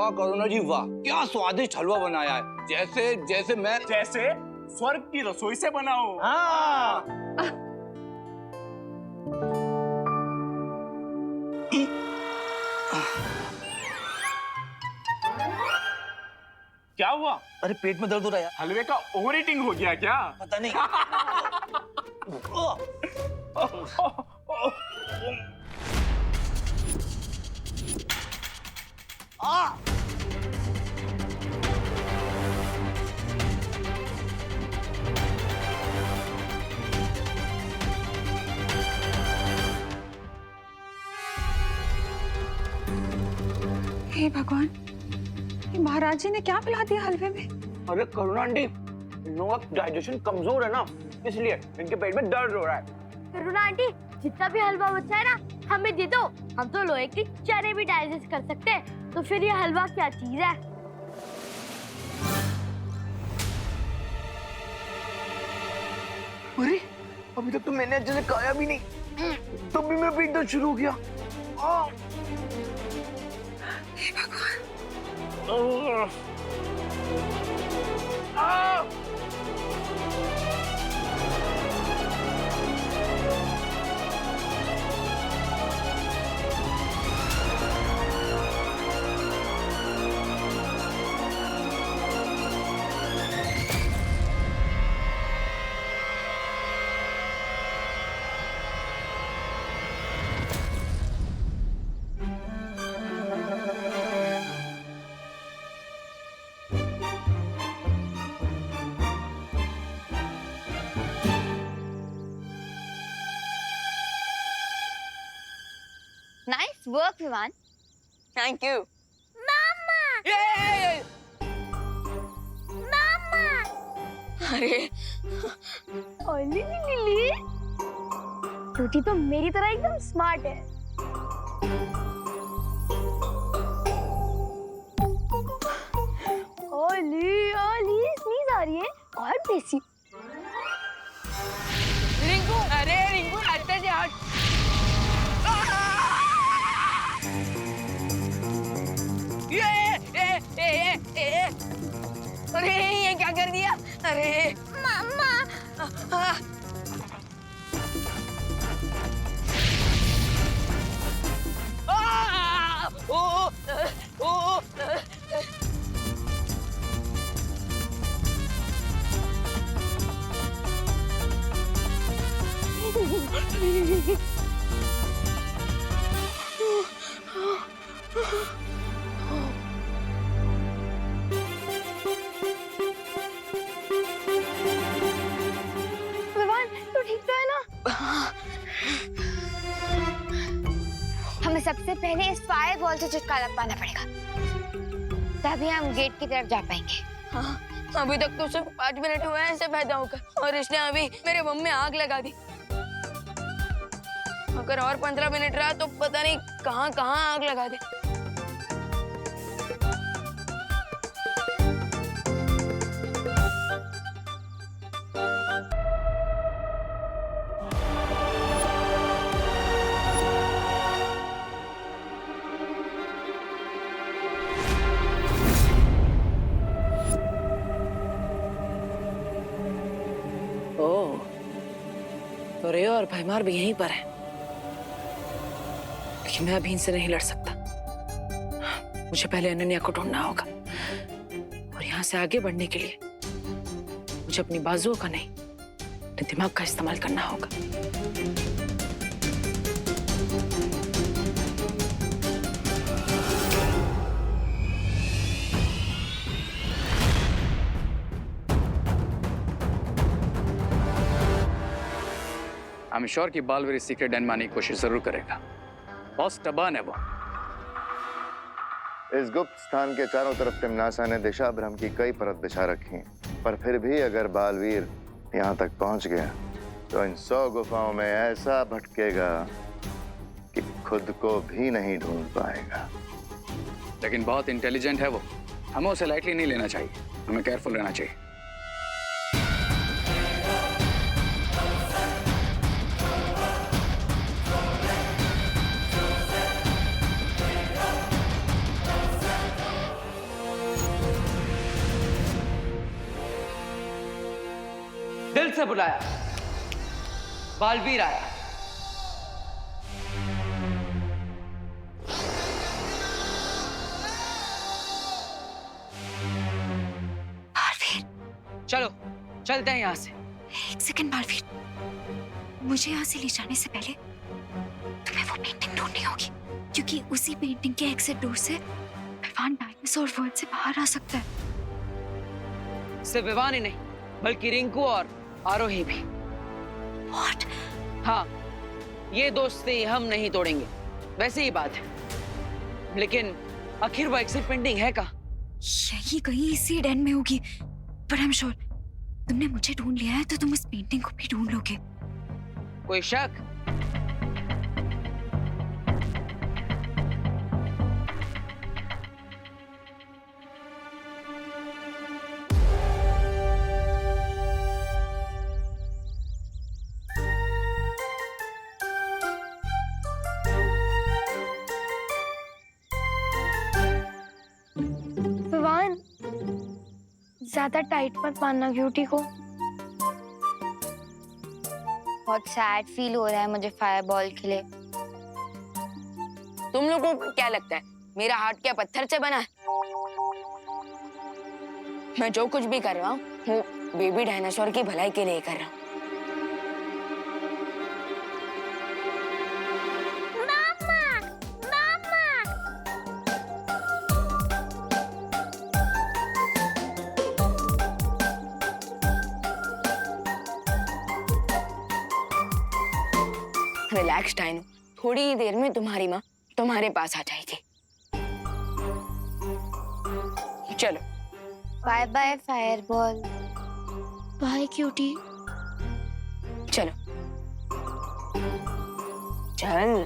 वाह करुणा जी वाह, क्या स्वादिष्ट हलवा बनाया है, जैसे जैसे मैं जैसे स्वर्ग की रसोई से बनाओ। हाँ। क्या हुआ? अरे पेट में दर्द हो रहा है यार। हलवे का ओवर ईटिंग हो गया क्या? पता नहीं। हे भगवान, ये महाराज जी ने क्या पिला दिया हलवे में? अरे करुणा आंटी, इन लोगों का डाइजेशन कमजोर है ना, इसलिए इनके पेट में दर्द हो रहा है। करुणा आंटी, जितना भी हलवा बचा है ना, हमें दे दो। हम तो लोहे की चने भी डाइजेस्ट कर सकते हैं, तो फिर ये हलवा क्या चीज है? अरे अभी तक तो मैंने अच्छे से खाया भी नहीं, तब भी मेरा पेट दर्द शुरू हो गया। हे भगवान, nice work Vivaan. Thank you. अरे लिली, टूटी तो मेरी तरह एकदम स्मार्ट है। ओली ओली स्नीज आ रही है, और बेसी। रिंकू, अरे रिंकू हटते जा हट। अरे ये क्या कर दिया? अरे मम्मा, विवान, तू ठीक तो है ना? हमें सबसे पहले इस फायर वॉल से छुटकारा पाना पड़ेगा, तभी हम गेट की तरफ जा पाएंगे। हाँ, अभी तक तो सिर्फ 5 मिनट हुए हैं इसे पैदा होकर, और इसने अभी मेरे बम में आग लगा दी। अगर और 15 मिनट रहा तो पता नहीं कहाँ कहाँ आग लगा दे। ओह, तो रे और भैमार भी यहीं पर है, लेकिन मैं अभी इनसे नहीं लड़ सकता। मुझे पहले अनन्या को ढूंढना होगा, और यहाँ से आगे बढ़ने के लिए मुझे अपनी बाजुओं का नहीं, अपने दिमाग का इस्तेमाल करना होगा। आई एम श्योर कि बालवीर इस सीक्रेट डैन मारने की कोशिश जरूर करेगा। बहुत स्टबर्न है वो। इस गुप्त स्थान के चारों तरफ तिमनासा ने दिशा भ्रम की कई परत बिछा रखी, पर फिर भी अगर बालवीर यहाँ तक पहुँच गया तो इन 100 गुफाओं में ऐसा भटकेगा कि खुद को भी नहीं ढूंढ पाएगा। लेकिन बहुत इंटेलिजेंट है वो, हमें उसे लाइटली नहीं लेना चाहिए, हमें केयरफुल रहना चाहिए। से बुलाया, बालवीर आया। बालवीर, चलो चलते हैं यहाँ से। एक सेकंड बालवीर, मुझे यहाँ से ले जाने से पहले तुम्हें वो पेंटिंग ढूंढनी होगी, क्योंकि उसी पेंटिंग के एग्जिट डोर से विवान डायनासोर वर्ल्ड से बाहर आ सकता है। सिर्फ विवान ही नहीं, बल्कि रिंकू और आरोही भी। What? हाँ, ये दोस्ती हम नहीं तोड़ेंगे, वैसे ही बात है। लेकिन आखिर वो एग्जिट पेंटिंग है कहाँ? यही कहीं इसी डेन में होगी, पर आई एम श्योर तुमने मुझे ढूंढ लिया है तो तुम इस पेंटिंग को भी ढूंढ लोगे। कोई शक? विवान, ज्यादा टाइट मत बांधना क्यूटी को। बहुत सैड फील हो रहा है मुझे फायरबॉल के लिए। तुम लोगों को क्या लगता है मेरा हार्ट क्या पत्थर से बना है? मैं जो कुछ भी कर रहा हूँ वो बेबी डायनासोर की भलाई के लिए कर रहा हूँ। रिलैक्स डाइनो, थोड़ी ही देर में तुम्हारी माँ तुम्हारे पास आ जाएगी। चलो bye bye fireball. Bye cutie. चलो चल।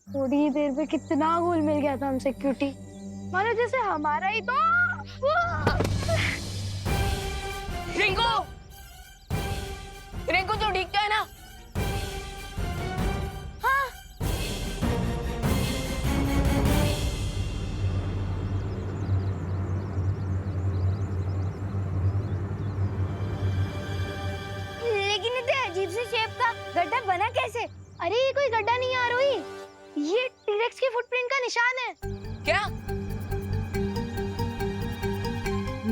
थोड़ी ही देर में कितना घुल मिल गया था हमसे क्यूटी, मानो जैसे हमारा ही तो। रिंकू, रिंकू तो ठीक है ना? हाँ। लेकिन इतने अजीब से शेप का गड्ढा बना कैसे? अरे ये कोई गड्ढा नहीं आ रही, ये टीरेक्स के फुटप्रिंट का निशान है। क्या?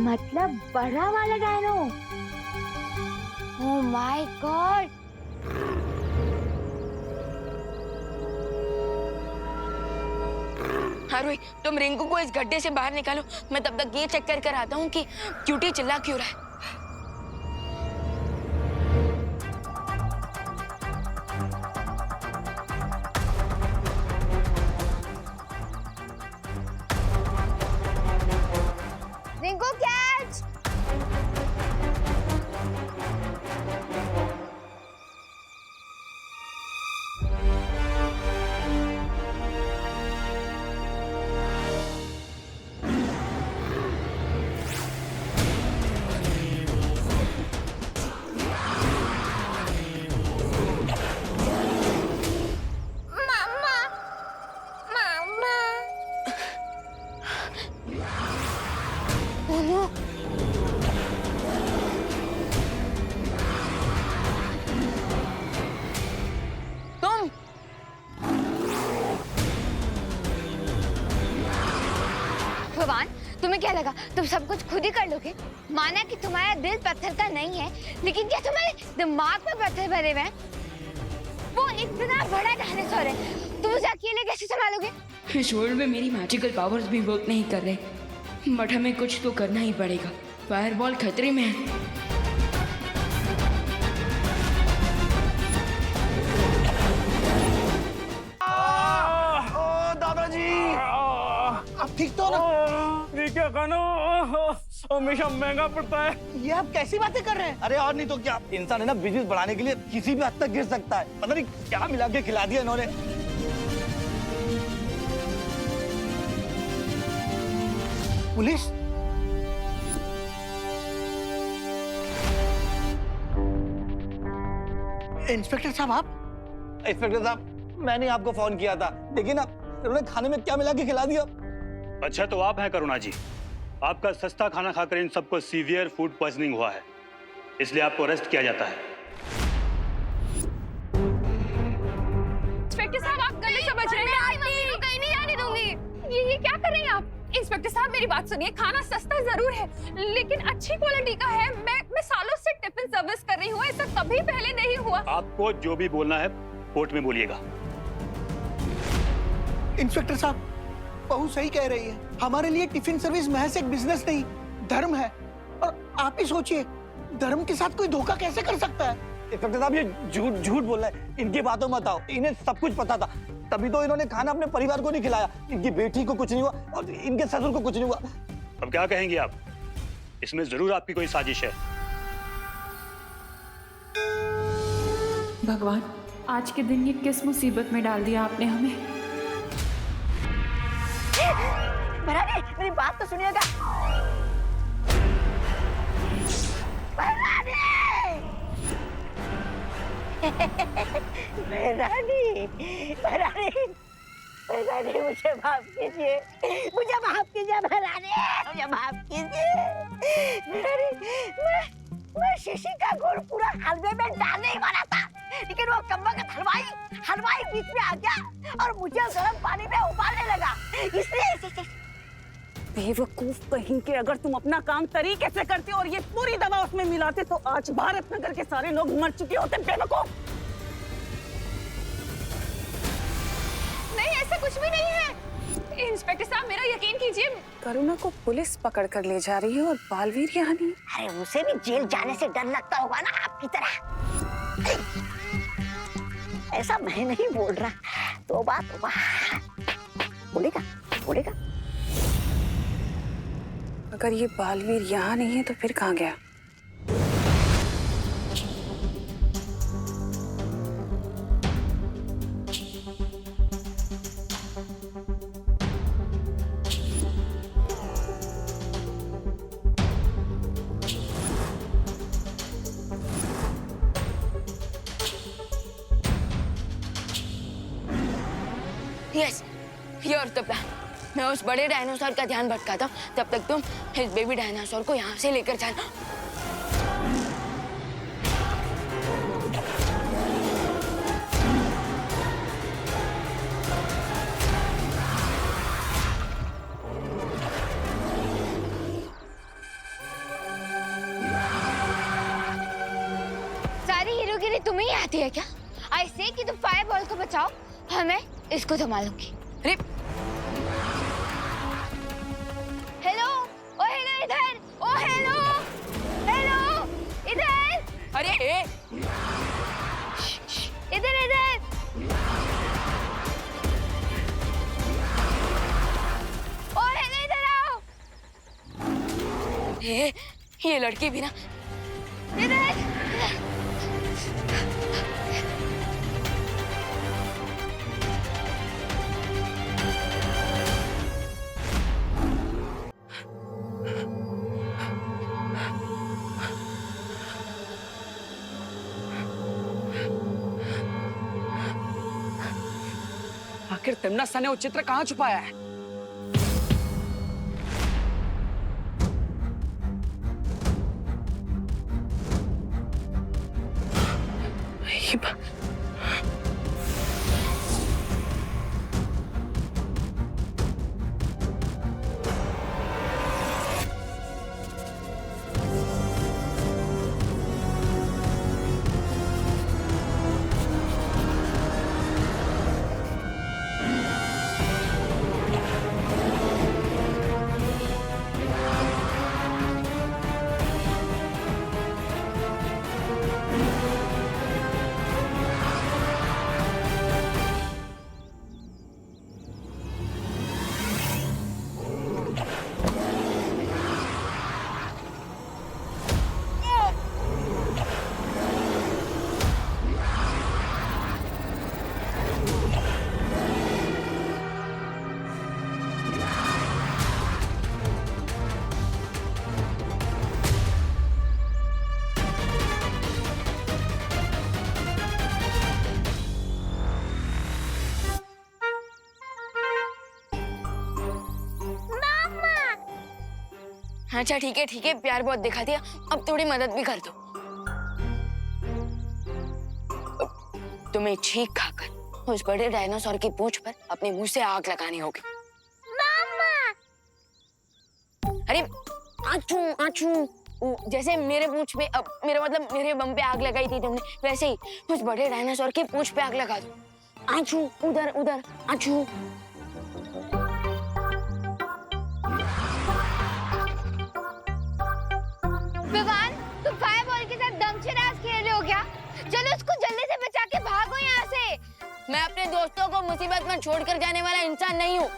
मतलब बड़ा वाला dino. Oh my god. Aarohi, तुम रिंकू को इस गड्ढे से बाहर निकालो, मैं तब तक ये चेक कर आता हूँ कि क्यूटी चिल्ला क्यों रहा है। रिंकू कैच। तुम भगवान, तुम्हें क्या लगा तुम सब कुछ खुद ही कर लोगे? माना कि तुम्हारा दिल पत्थर का नहीं है, लेकिन क्या तुम्हारे दिमाग में पत्थर भरे हुए हैं? वो इतना बड़ा डायनासोर है, तुम उसे अकेले कैसे संभालोगे? इस वर्ल्ड में मेरी मैजिकल पावर्स भी वर्क नहीं कर रहे, बट हमें कुछ तो करना ही पड़ेगा। फायरबॉल खतरे में है। आप ठीक तो हो ना? ये क्या खाना हमेशा महंगा पड़ता है। ये आप कैसी बातें कर रहे हैं? अरे और नहीं तो क्या, इंसान है ना बिजनेस बढ़ाने के लिए किसी भी हद तक गिर सकता है। पता नहीं क्या मिला के खिला दिया इन्होंने। पुलिस? इंस्पेक्टर साहब आप? इंस्पेक्टर साहब, मैंने आपको फोन किया था, देखिए ना इन्होंने खाने में क्या मिला के खिला दिया। अच्छा तो आप हैं करुणा जी? आपका सस्ता खाना खाकर इन सबको सीवियर फूड पॉइजनिंग हुआ है, इसलिए आपको अरेस्ट किया जाता है। इंस्पेक्टर साहब, आप गलत समझ रहे हैं। मम्मी को कहीं नहीं जाने दूंगी। ये क्या कर रहे हैं आप? इंस्पेक्टर साहब, मेरी बात सुनिए। खाना सस्ता जरूर है, लेकिन अच्छी क्वालिटी का है। मैं सालों से टिफिन सर्विस कर रही हूँ, ऐसा कभी पहले नहीं हुआ। आपको जो भी बोलना है कोर्ट में बोलिएगा। इंस्पेक्टर साहब, बहू सही कह रही है। हमारे लिए टिफिन सर्विस महज एक बिजनेस नहीं, धर्म है। और आप ही सोचिए, धर्म के साथ कोई धोखा कैसे कर सकता है? इंस्पेक्टर साहब, ये झूठ बोल रहा है। इनकी बातों मत आओ। इन्हें सब कुछ पता था, तभी तो इन्होंने खाना अपने परिवार को नहीं खिलाया। इनकी बेटी को कुछ नहीं हुआ और इनके ससुर को कुछ नहीं हुआ। अब क्या कहेंगे आप? इसमें जरूर आपकी कोई साजिश है। भगवान, आज के दिन ये किस मुसीबत में डाल दिया आपने हमें। भरानी, मेरी बात तो सुनिएगा। भरानी, भरानी, भरानी, भरानी, मुझे माफ कीजिए, मुझे माफ कीजिए भरानी, मुझे माफ कीजिए। भरानी, मैं शीशी का गुड़ पूरा हलवे में डालने ही वाला था, लेकिन वो कम्बख्त हलवाई बीच में आ गया और मुझे गर्म पानी में उबालने लगा, इसलिए। बेवकूफ कहीं के, अगर तुम अपना काम तरीके से करते और ये पूरी दवा उसमें मिलाते तो आज भारत नगर के सारे लोग मर चुके होते। बेवकूफ। नहीं, ऐसा कुछ भी नहीं है। इंस्पेक्टर साहब, मेरा यकीन कीजिए। करुणा को पुलिस पकड़ कर ले जा रही है और बालवीर यहाँ नहीं। अरे उसे भी जेल जाने से डर लगता होगा ना, आपकी तरह। ऐसा मैं नहीं बोल रहा, तौबा तौबा। बोलेगा। अगर ये बालवीर यहाँ नहीं है तो फिर कहाँ गया? Yes, your the plan. मैं उस बड़े डायनासोर का ध्यान भटकाता हूँ, तब तक तुम इस बेबी डायनासोर को यहाँ से लेकर जाना। सारी हीरोगिरी तुम्हें ही आती है क्या? ऐसे कि तुम फायर बॉल को बचाओ, हमें इसको संभालूंगी। अरे हेलो, ओ हेलो इधर, ओ हेलो, हेलो इधर। अरे इधर। ओ हेलो, इधर आओ। ये लड़की भी ना, इधर। आखिर तिमनसा ने वो चित्र कहाँ छुपाया है? अच्छा ठीक है, प्यार बहुत दिखा दिया, अब थोड़ी मदद भी कर दो। तुम्हें छींक खाकर उस बड़े डायनासोर की पूंछ पर अपने मुंह से आग लगानी होगी। मामा! अरे आचू आचू, जैसे मेरे पूंछ पे, अब मेरा मतलब मेरे बम पे आग लगाई थी तुमने, वैसे ही उस बड़े डायनासोर की पूंछ पे आग लगा दो। आचू, उधर उधर, आचू। विवान, तुम फायरबॉल के साथ दमशराज खेल रहे हो क्या? चलो उसको जल्दी से बचा के भागो यहाँ से। मैं अपने दोस्तों को मुसीबत में छोड़कर जाने वाला इंसान नहीं हूँ।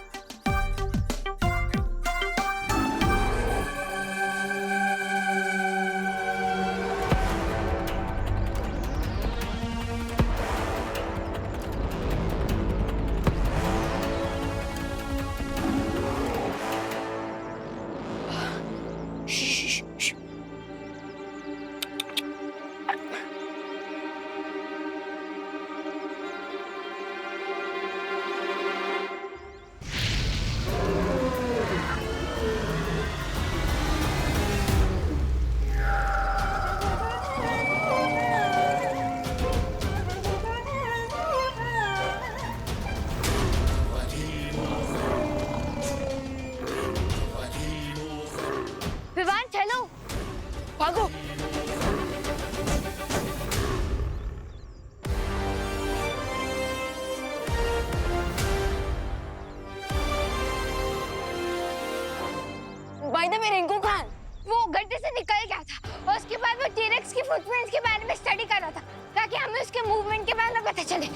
विवान चलो, भागो। By the way Rinku Khan, वो गड्ढे से निकल गया था और उसके बाद वो टी-रेक्स की फुटप्रिंट्स के बारे में स्टडी कर रहा था ताकि हमें उसके मूवमेंट के बारे में पता चले।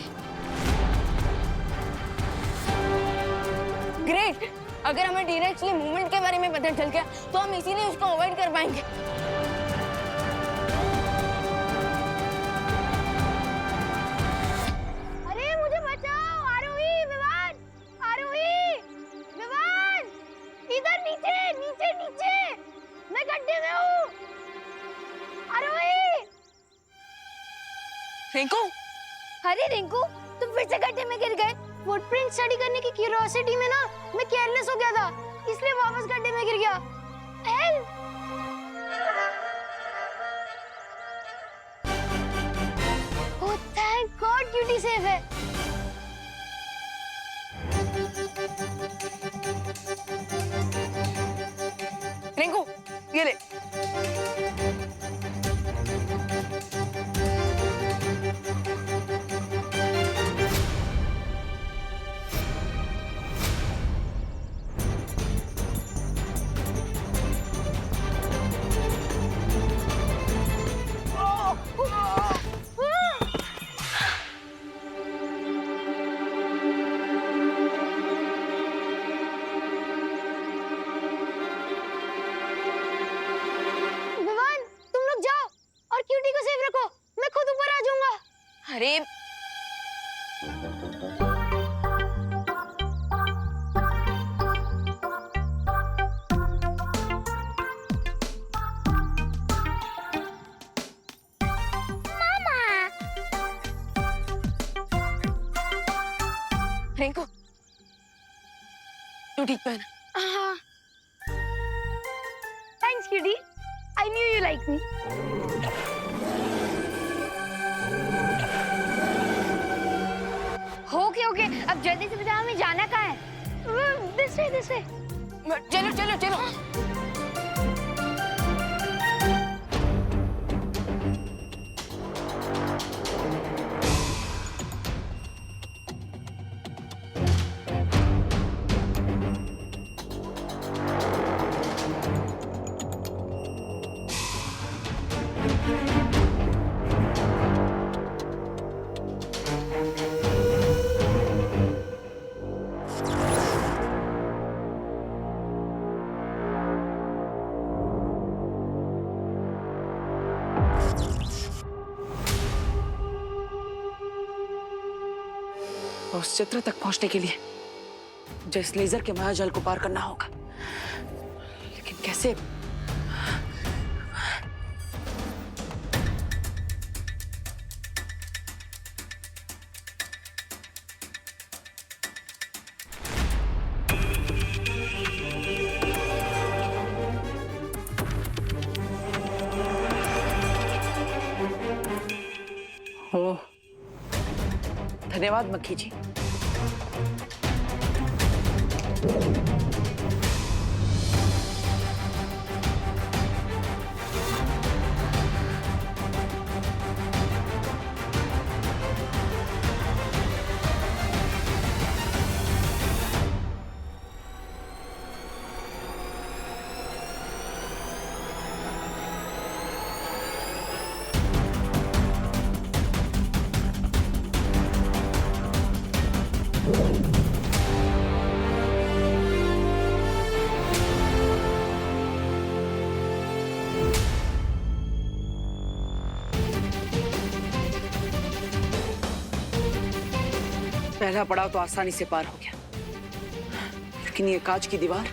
ग्रेट, अगर हमें टी-रेक्स के मूवमेंट के बारे में पता चल गया तो हम इसीलिए उसको अवॉइड कर पाएंगे। अरे मुझे बचाओ, आरोही, विवान, आरोही, विवान, इधर नीचे, नीचे, नीचे, मैं गड्ढे में हूँ, आरोही। रिंकू, अरे रिंकू, तुम फिर से गड्ढे में गिर गए। फुटप्रिंट स्टडी करने की क्यूरियोसिटी में ना मैं केयरलेस हो गया था, इसलिए वापस गड्ढे में गिर गया। Help! Oh thank God, cutie safe है। रिंकू, ये ले। विवान, तुम लोग जाओ और क्यूटी को सेफ रखो, मैं खुद ऊपर आ जाऊंगा। अरे रिंकू, तू ठीक तो है ना? Thanks cutie, I knew you like me. Okay, अब जल्दी से बताओ हमें जाना कहाँ है? This way. चलो चलो चलो। उस चित्र तक पहुंचने के लिए मुझे इस लेजर के मायाजाल को पार करना होगा, लेकिन कैसे? ओह, धन्यवाद मक्खी जी। पहला पड़ाव तो आसानी से पार हो गया, लेकिन ये कांच की दीवार,